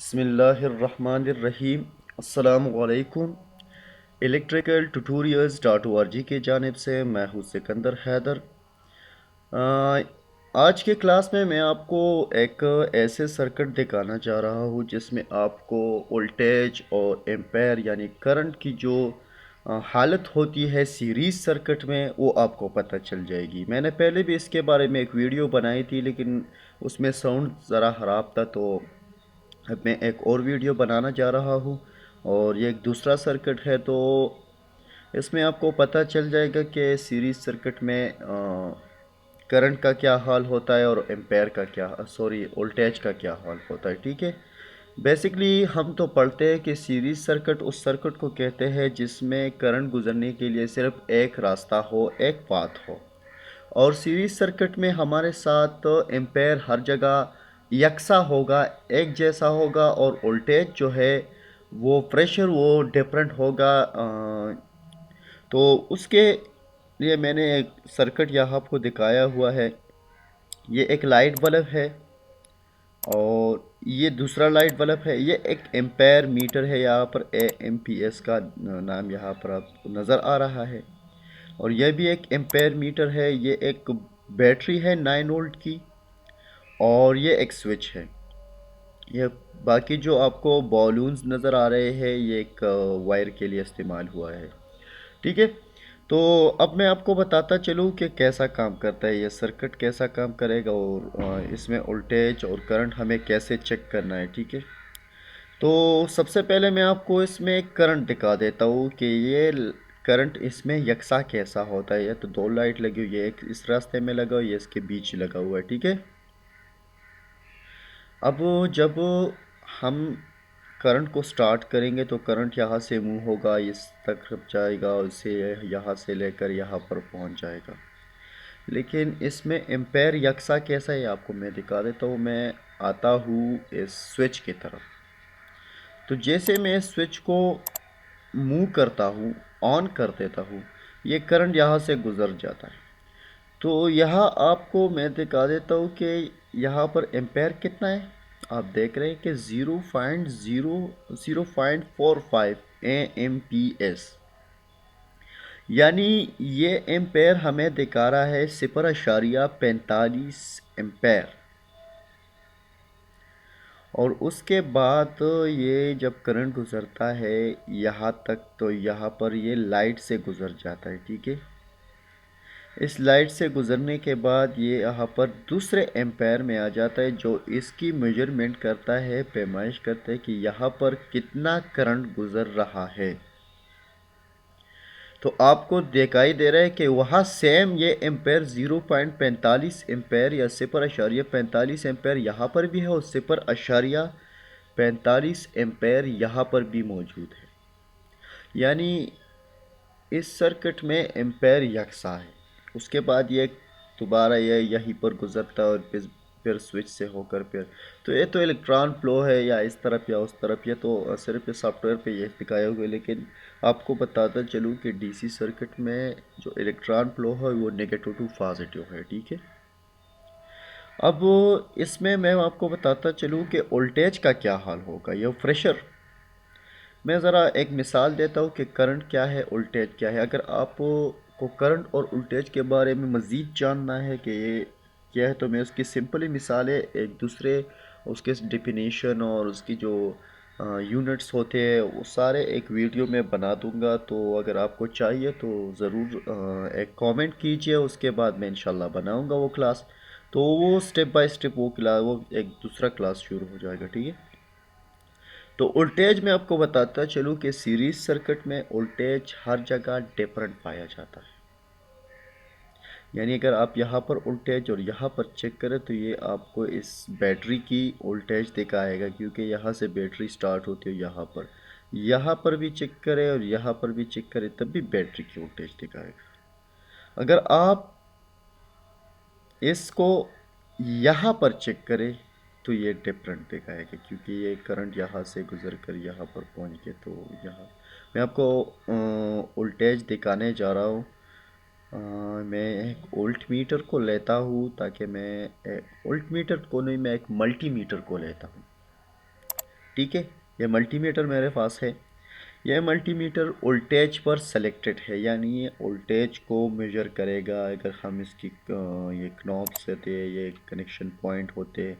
बिस्मिल्लाहिर्रहमानिर्रहीम। अस्सलामुअलैकुम। Electrical tutorials dot O R G की जानिब से मैं हूँ सिकंदर हैदर। आ, आज के क्लास में मैं आपको एक ऐसे सर्किट दिखाना चाह रहा हूँ जिसमें आपको वोल्टेज और एम्पेयर यानी करंट की जो हालत होती है सीरीज़ सर्किट में वो आपको पता चल जाएगी। मैंने पहले भी इसके बारे में एक वीडियो बनाई थी लेकिन उसमें साउंड ज़रा ख़राब था, तो अब मैं एक और वीडियो बनाना जा रहा हूँ और ये एक दूसरा सर्किट है। तो इसमें आपको पता चल जाएगा कि सीरीज सर्किट में करंट का क्या हाल होता है और एम्पेयर का क्या वोल्टेज का क्या हाल होता है। ठीक है, बेसिकली हम तो पढ़ते हैं कि सीरीज सर्किट उस सर्किट को कहते हैं जिसमें करंट गुजरने के लिए सिर्फ एक रास्ता हो, एक पाथ हो। और सीरीज सर्किट में हमारे साथ एम्पेयर हर जगह यकसा होगा, एक जैसा होगा, और वोल्टेज जो है वो प्रेशर वो डिफरेंट होगा। तो उसके लिए मैंने एक सर्किट यहाँ आपको दिखाया हुआ है। ये एक लाइट बल्ब है और ये दूसरा लाइट बल्ब है। ये एक एम्पेयर मीटर है, यहाँ पर ए एम पी एस का नाम यहाँ पर आपको नज़र आ रहा है। और यह भी एक एम्पेयर मीटर है। ये एक बैटरी है 9 वोल्ट की और ये एक स्विच है। ये बाकी जो आपको बॉलून्स नज़र आ रहे हैं ये एक वायर के लिए इस्तेमाल हुआ है। ठीक है, तो अब मैं आपको बताता चलूँ कि कैसा काम करता है ये सर्किट, कैसा काम करेगा और इसमें वोल्टेज और करंट हमें कैसे चेक करना है। ठीक है, तो सबसे पहले मैं आपको इसमें करंट दिखा देता हूँ कि ये करंट इसमें यकसा कैसा होता है। ये तो दो लाइट लगी हुई है, एक इस रास्ते में लगा हुआ है, ये इसके बीच लगा हुआ है। ठीक है, अब जब हम करंट को स्टार्ट करेंगे तो करंट यहाँ से मूव होगा, इस तक जाएगा और इसे यहाँ से लेकर यहाँ पर पहुँच जाएगा। लेकिन इसमें एम्पेयर यकसा कैसा है आपको मैं दिखा देता हूँ। मैं आता हूँ इस स्विच की तरफ। तो जैसे मैं स्विच को मूव करता हूँ, ऑन कर देता हूँ, ये करंट यहाँ से गुज़र जाता है। तो यहाँ आपको मैं दिखा देता हूँ कि यहाँ पर एम्पेयर कितना है। आप देख रहे हैं कि 0.0045 AMPS, यानी ये एम्पेयर हमें दिखा रहा है 0.45 एम्पेयर। और उसके बाद ये जब करंट गुजरता है यहाँ तक तो यहाँ पर ये लाइट से गुजर जाता है। ठीक है, इस लाइट से गुजरने के बाद ये यहाँ पर दूसरे एम्पायर में आ जाता है जो इसकी मेजरमेंट करता है, पैमाइश करता है कि यहाँ पर कितना करंट गुजर रहा है। तो आपको दिखाई दे रहा है कि वहाँ सेम ये एम्पेयर 0.45 एम्पेयर या 0.45 एम्पेयर यहाँ पर भी है और 0.45 एम्पेयर यहाँ पर भी मौजूद है। यानी इस सर्किट में एम्पेयर यकसा है। उसके बाद ये दोबारा ये यहीं पर गुजरता है और फिर स्विच से होकर फिर, तो ये तो इलेक्ट्रॉन फ्लो है या इस तरफ या उस तरफ, ये तो सिर्फ सॉफ्टवेयर पे ये दिखाया हुआ है। लेकिन आपको बताता चलूँ कि डीसी सर्किट में जो इलेक्ट्रॉन फ्लो है वो नेगेटिव टू पॉजिटिव है। ठीक है, अब इसमें मैं आपको बताता चलूँ कि वोल्टेज का क्या हाल होगा, ये प्रेशर। मैं ज़रा एक मिसाल देता हूँ कि करंट क्या है, वोल्टेज क्या है। अगर आपको करंट और वोल्टेज के बारे में मज़ीद जानना है कि ये क्या है तो मैं उसकी सिंपली मिसालें एक दूसरे उसके डेफिनेशन और उसकी जो यूनिट्स होते हैं वो सारे एक वीडियो में बना दूंगा। तो अगर आपको चाहिए तो ज़रूर एक कमेंट कीजिए, उसके बाद मैं इंशाल्लाह बनाऊंगा वो क्लास। तो वो स्टेप बाय स्टेप वो एक दूसरा क्लास शुरू हो जाएगा। ठीक है, तो वोल्टेज में आपको बताता चलूँ कि सीरीज सर्किट में वोल्टेज हर जगह डिफरेंट पाया जाता है। यानी अगर आप यहाँ पर वोल्टेज और यहाँ पर चेक करें तो ये आपको इस बैटरी की वोल्टेज दिखाएगा, क्योंकि यहाँ से बैटरी स्टार्ट होती है। यहाँ पर भी चेक करें और यहाँ पर भी चेक करें तब भी बैटरी की वोल्टेज दिखाएगा। अगर आप इसको यहाँ पर चेक करें तो ये डिफरेंट दिखाएगा, क्योंकि ये करंट यहाँ से गुजर कर यहाँ पर पहुँच गया। तो यहाँ मैं आपको वोल्टेज दिखाने जा रहा हूँ। मैं एक वोल्ट मीटर को लेता हूँ, ताकि मैं वोल्ट मीटर को नहीं, मैं एक मल्टीमीटर को लेता हूँ। ठीक है। ये मल्टीमीटर मेरे पास है। यह मल्टीमीटर वोल्टेज पर सेलेक्टेड है, यानी ये वोल्टेज को मेजर करेगा। अगर हम इसकी ये knobs होते हैं, ये कनेक्शन पॉइंट होते हैं,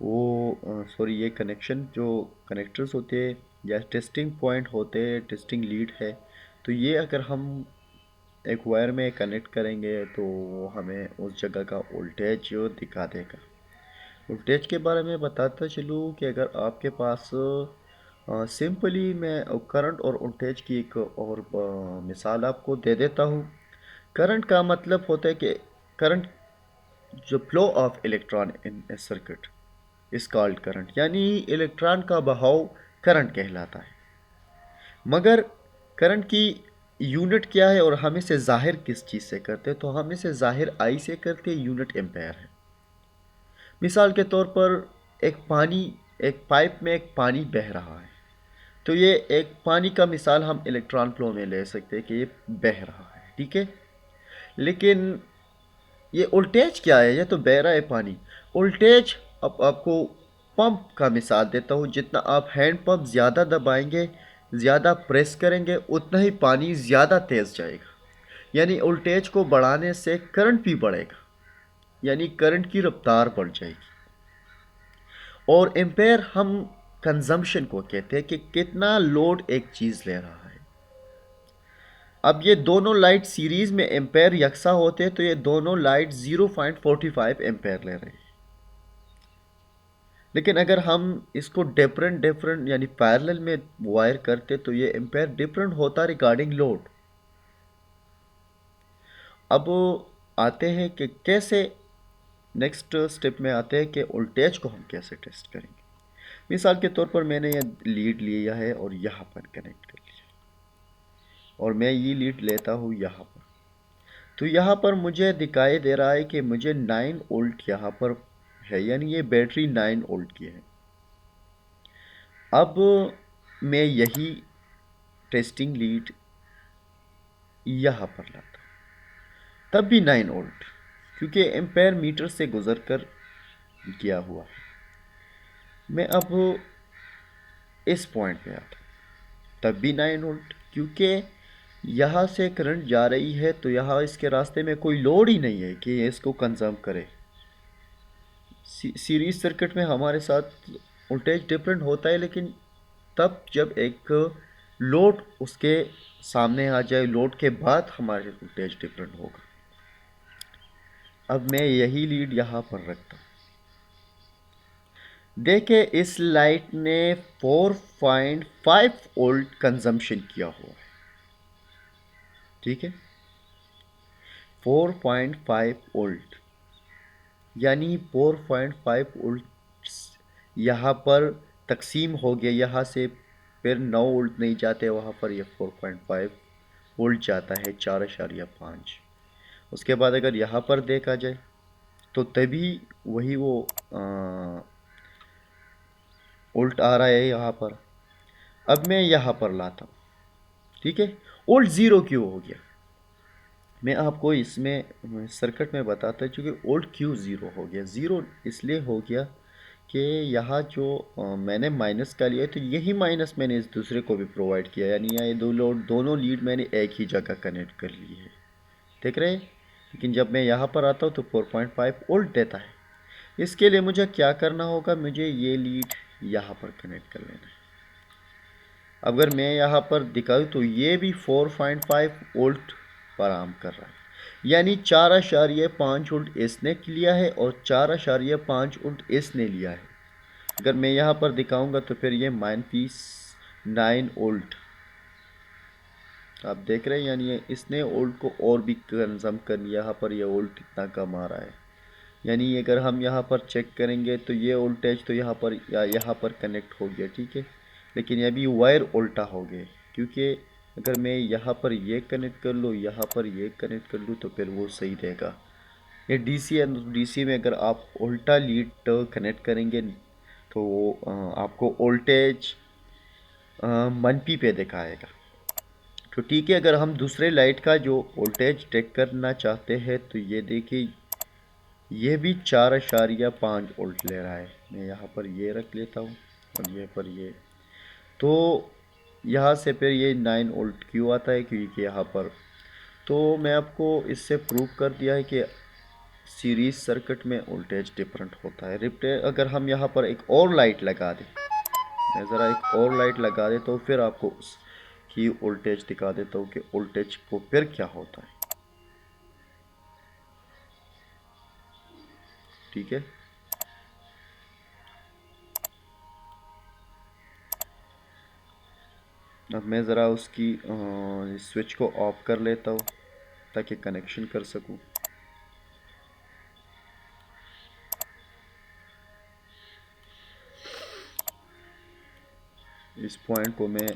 वो सॉरी ये कनेक्शन जो कनेक्टर्स होते हैं या टेस्टिंग पॉइंट होते हैं, टेस्टिंग लीड है, तो ये अगर हम एक वायर में कनेक्ट करेंगे तो वो हमें उस जगह का वोल्टेज दिखा देगा। वोल्टेज के बारे में बताता चलूँ कि अगर आपके पास सिंपली मैं करंट और वोल्टेज की एक और मिसाल आपको दे देता हूँ। करंट का मतलब होता है कि करंट जो flow of electron in A circuit इस कॉल्ड करंट, यानी इलेक्ट्रॉन का बहाव करंट कहलाता है। मगर करंट की यूनिट क्या है और हम इसे जाहिर किस चीज़ से करते हैं? तो हम इसे जाहिर आई से करते हैं, यूनिट एम्पेयर है। मिसाल के तौर पर एक पाइप में एक पानी बह रहा है, तो ये एक पानी का मिसाल हम इलेक्ट्रॉन फ्लो में ले सकते हैं कि ये बह रहा है, ठीक है। लेकिन ये वोल्टेज क्या है? ये तो बह रहा है पानी। वोल्टेज, अब आपको पंप का मिसाल देता हूँ। जितना आप हैंड पंप ज़्यादा दबाएंगे, ज़्यादा प्रेस करेंगे, उतना ही पानी ज़्यादा तेज़ जाएगा। यानी वोल्टेज को बढ़ाने से करंट भी बढ़ेगा, यानी करंट की रफ्तार बढ़ जाएगी। और एम्पेयर हम कंजम्पशन को कहते हैं कि कितना लोड एक चीज़ ले रहा है। अब ये दोनों लाइट सीरीज में एम्पेयर यकसा होते हैं, तो ये दोनों लाइट 0.45 एम्पेयर ले रहे हैं। लेकिन अगर हम इसको डिफरेंट डिफरेंट यानी पैरेलल में वायर करते तो ये एम्पेयर डिफरेंट होता रिगार्डिंग लोड। अब आते हैं कि कैसे, नेक्स्ट स्टेप में आते हैं कि वोल्टेज को हम कैसे टेस्ट करेंगे। मिसाल के तौर पर मैंने ये लीड लिया है और यहाँ पर कनेक्ट कर लिया, और मैं ये लीड लेता हूँ यहाँ पर, तो यहाँ पर मुझे दिखाई दे रहा है कि मुझे 9 वोल्ट यहाँ पर है, यानी ये बैटरी 9 वोल्ट की है। अब मैं यही टेस्टिंग लीड यहाँ पर लाता हूँ, तब भी 9 वोल्ट, क्योंकि एम्पेयर मीटर से गुजर कर गया हुआ है। मैं अब इस पॉइंट पे आता हूँ, तब भी 9 वोल्ट, क्योंकि यहाँ से करंट जा रही है, तो यहाँ इसके रास्ते में कोई लोड ही नहीं है कि ये इसको कंज्यूम करे। सीरीज सर्किट में हमारे साथ वोल्टेज डिफरेंट होता है, लेकिन तब जब एक लोड उसके सामने आ जाए, लोड के बाद हमारे वोल्टेज डिफरेंट होगा। अब मैं यही लीड यहाँ पर रखता हूँ। देखे इस लाइट ने 4.5 वोल्ट कंजम्पशन किया हुआ है, ठीक है। 4.5 वोल्ट, यानी 4.5 वोल्ट यहाँ पर तकसीम हो गया। यहाँ से फिर 9 वोल्ट नहीं जाते, वहाँ पर ये 4.5 वोल्ट जाता है, 4.5। उसके बाद अगर यहाँ पर देखा जाए तो तभी वही वो वोल्ट आ रहा है यहाँ पर। अब मैं यहाँ पर लाता हूँ, ठीक है। वोल्ट ज़ीरो क्यों हो गया? मैं आपको इसमें सर्किट में बताता चूँकि वोल्ट क्यों ज़ीरो हो गया। ज़ीरो इसलिए हो गया कि यहाँ जो मैंने माइनस का लिया है, तो यही माइनस मैंने इस दूसरे को भी प्रोवाइड किया, यानी ये दोनों लीड मैंने एक ही जगह कनेक्ट कर ली है, देख रहे हैं। लेकिन जब मैं यहाँ पर आता हूँ तो 4.5 वोल्ट देता है। इसके लिए मुझे क्या करना होगा? मुझे ये लीड यहाँ पर कनेक्ट कर लेना है। अगर मैं यहाँ पर दिखाऊँ तो ये भी 4.5 वोल्ट फराहम कर रहा है, यानी 4.5 वोल्ट इसने लिया है और 4.5 वोल्ट इसने लिया है। अगर मैं यहाँ पर दिखाऊंगा तो फिर ये -9 वोल्ट आप देख रहे हैं, यानी इसने वोल्ट को और भी कंज्यूम कर लिया। यहाँ पर ये वोल्ट इतना कम आ रहा है, यानी अगर हम यहाँ पर चेक करेंगे तो ये वोल्टेज तो यहाँ पर या यहाँ पर कनेक्ट हो गया, ठीक है। लेकिन ये भी वायर उल्टा हो गए, क्योंकि अगर मैं यहाँ पर ये कनेक्ट कर लूँ, यहाँ पर ये कनेक्ट कर लूँ, तो फिर वो सही रहेगा। ये डीसी है, डीसी में अगर आप उल्टा लीड कनेक्ट करेंगे तो आपको वोल्टेज मनपी पे दिखाएगा। तो ठीक है, अगर हम दूसरे लाइट का जो वोल्टेज चेक करना चाहते हैं तो ये देखिए, ये भी 4.5 वोल्ट ले रहा है। मैं यहाँ पर ये रख लेता हूँ, और ये पर ये, तो यहाँ से फिर ये 9 वोल्ट क्यों आता है, क्योंकि यहाँ पर, तो मैं आपको इससे प्रूव कर दिया है कि सीरीज सर्किट में वोल्टेज डिफरेंट होता है। रिप्ले अगर हम यहाँ पर एक और लाइट लगा दें, मैं ज़रा एक और लाइट लगा देता हूँ, फिर आपको उसकी वोल्टेज दिखा देता हूँ कि वोल्टेज को फिर क्या होता है। ठीक है, अब मैं ज़रा उसकी स्विच को ऑफ कर लेता हूँ ताकि कनेक्शन कर सकूँ। इस पॉइंट को मैं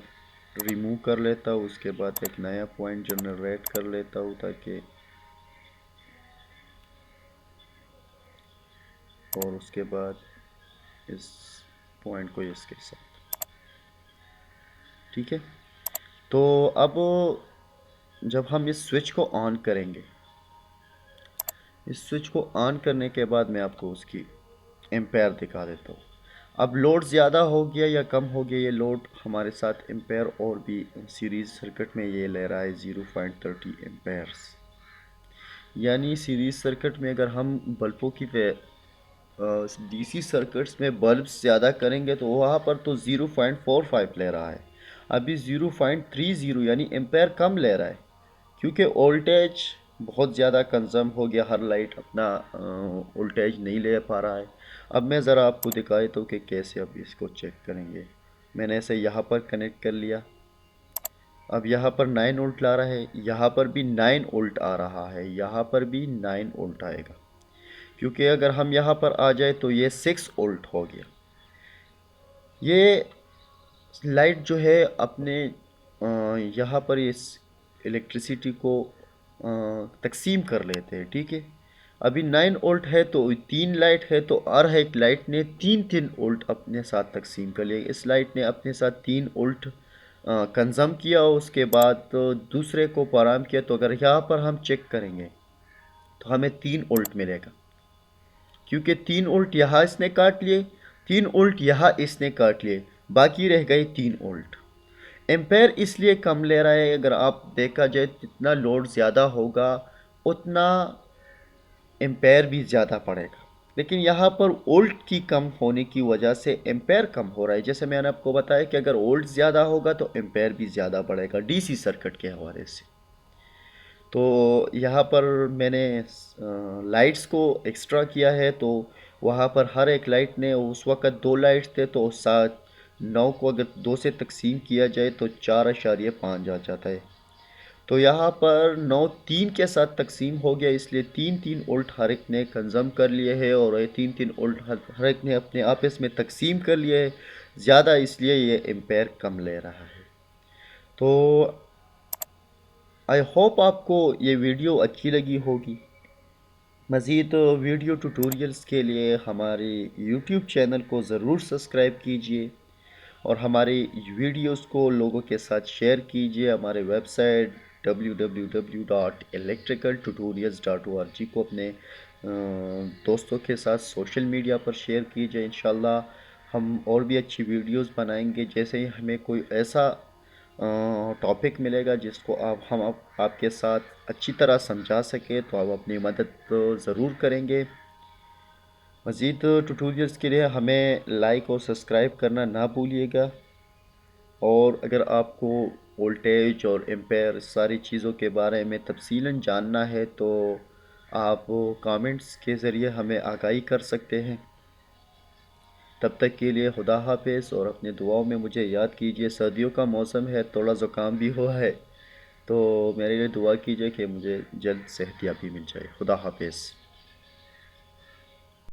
रिमूव कर लेता हूँ, उसके बाद एक नया पॉइंट जनरेट कर लेता हूँ ताकि, और उसके बाद इस पॉइंट को इसके साथ। ठीक है, तो अब जब हम इस स्विच को ऑन करेंगे, इस स्विच को ऑन करने के बाद मैं आपको उसकी एम्पेयर दिखा देता हूँ। अब लोड ज़्यादा हो गया या कम हो गया, ये लोड हमारे साथ एम्पेयर और भी सीरीज सर्किट में ये ले रहा है 0.30 एम्पेयर्स। यानी सीरीज सर्किट में अगर हम बल्बों की डीसी सर्किट्स में बल्ब ज़्यादा करेंगे तो वहाँ पर तो 0.45 ले रहा है, अभी 0.30 यानी एम्पेयर कम ले रहा है, क्योंकि वोल्टेज बहुत ज़्यादा कंज्यूम हो गया, हर लाइट अपना वोल्टेज नहीं ले पा रहा है। अब मैं ज़रा आपको दिखा देता हूँ कि कैसे अब इसको चेक करेंगे। मैंने ऐसे यहाँ पर कनेक्ट कर लिया, अब यहाँ पर 9 वोल्ट ला रहा है, यहाँ पर भी 9 वोल्ट आ रहा है, यहाँ पर भी 9 वोल्ट आएगा, क्योंकि अगर हम यहाँ पर आ जाए तो ये 6 वोल्ट हो गया। ये लाइट जो है अपने यहाँ पर इस इलेक्ट्रिसिटी को तकसीम कर लेते हैं। ठीक है, अभी 9 वोल्ट है तो 3 लाइट है, तो हर एक लाइट ने 3-3 वोल्ट अपने साथ तकसीम कर लिया। इस लाइट ने अपने साथ 3 वोल्ट कंज़म किया, उसके बाद तो दूसरे को फराहम किया। तो अगर यहाँ पर हम चेक करेंगे तो हमें 3 वोल्ट मिलेगा, क्योंकि 3 वोल्ट यहाँ इसने काट लिए, 3 वोल्ट यहाँ इसने काट लिए, बाकी रह गए 3 वोल्ट। एम्पेयर इसलिए कम ले रहा है, अगर आप देखा जाए जितना लोड ज़्यादा होगा उतना एम्पेयर भी ज़्यादा पड़ेगा, लेकिन यहाँ पर वोल्ट की कम होने की वजह से एम्पेयर कम हो रहा है। जैसे मैंने आपको बताया कि अगर वोल्ट ज़्यादा होगा तो एम्पेयर भी ज़्यादा बढ़ेगा डीसी सर्किट के हवाले से। तो यहाँ पर मैंने लाइट्स को एक्स्ट्रा किया है, तो वहाँ पर हर एक लाइट ने, उस वक़्त 2 लाइट्स थे तो 7-9 को अगर 2 से तकसीम किया जाए तो 4.5 आ जाता है। तो यहाँ पर 9 3 के साथ तकसीम हो गया, इसलिए 3-3 वोल्ट हर एक ने कंज़म कर लिए है, और ये 3-3 वोल्ट हर एक ने अपने आपस में तकसीम कर लिए है ज़्यादा, इसलिए ये एम्पेयर कम ले रहा है। तो आई होप आपको ये वीडियो अच्छी लगी होगी। मज़ीद वीडियो ट्यूटोरियल्स के लिए हमारे यूट्यूब चैनल को ज़रूर सब्सक्राइब कीजिए, और हमारे वीडियोस को लोगों के साथ शेयर कीजिए। हमारे वेबसाइट www.electricaltutorials.org को अपने दोस्तों के साथ सोशल मीडिया पर शेयर कीजिए। इंशाल्लाह हम और भी अच्छी वीडियोस बनाएंगे। जैसे ही हमें कोई ऐसा टॉपिक मिलेगा जिसको आपके साथ अच्छी तरह समझा सके, तो आप अपनी मदद ज़रूर करेंगे। मज़ीद ट्यूटोरियल्स के लिए हमें लाइक और सब्सक्राइब करना ना भूलिएगा, और अगर आपको वोल्टेज और एम्पेयर सारी चीज़ों के बारे में तफसीलन जानना है तो आप कमेंट्स के ज़रिए हमें आगाही कर सकते हैं। तब तक के लिए खुदा हाफिज़, और अपने दुआओं में मुझे याद कीजिए। सर्दियों का मौसम है, थोड़ा ज़ुकाम भी हुआ है, तो मेरे लिए दुआ कीजिए कि मुझे जल्द सेहतियाबी मिल जाए। खुदा हाफिज़।